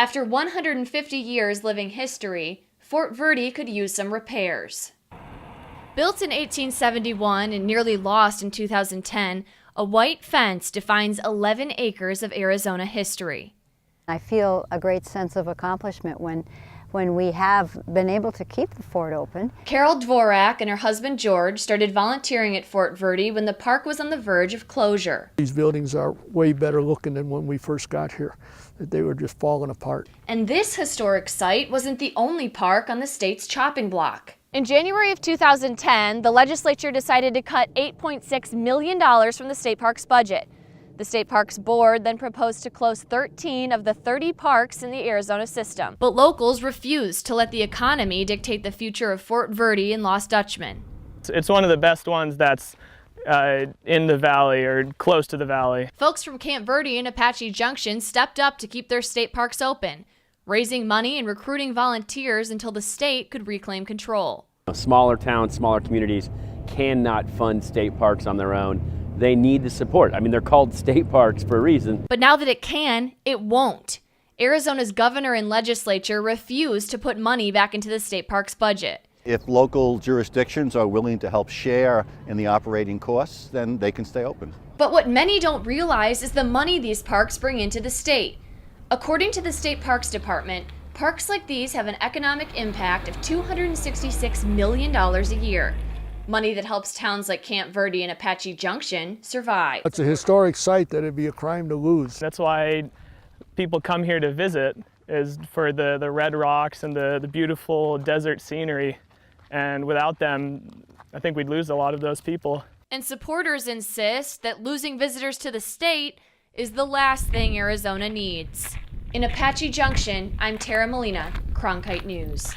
After 150 years living history, Fort Verde could use some repairs. Built in 1871 and nearly lost in 2010, a white fence defines 11 acres of Arizona history. I feel a great sense of accomplishment when we have been able to keep the fort open. Carol Dvorak and her husband George started volunteering at Fort Verde when the park was on the verge of closure. These buildings are way better looking than when we first got here. They were just falling apart. And this historic site wasn't the only park on the state's chopping block. In January of 2010, the legislature decided to cut $8.6 million from the state park's budget. The state parks board then proposed to close 13 of the 30 parks in the Arizona system. But locals refused to let the economy dictate the future of Fort Verde and Lost Dutchman. It's one of the best ones that's in the valley or close to the valley. Folks from Camp Verde and Apache Junction stepped up to keep their state parks open, raising money and recruiting volunteers until the state could reclaim control. Smaller towns, smaller communities cannot fund state parks on their own. They need the support. I mean, they're called state parks for a reason. But now that it can, it won't. Arizona's governor and legislature refused to put money back into the state park's budget. If local jurisdictions are willing to help share in the operating costs, then they can stay open. But what many don't realize is the money these parks bring into the state. According to the State Parks Department, parks like these have an economic impact of $266 million a year. Money that helps towns like Camp Verde and Apache Junction survive. It's a historic site that it'd be a crime to lose. That's why people come here to visit, is for the red rocks and the beautiful desert scenery. And without them, I think we'd lose a lot of those people. And supporters insist that losing visitors to the state is the last thing Arizona needs. In Apache Junction, I'm Tara Molina, Cronkite News.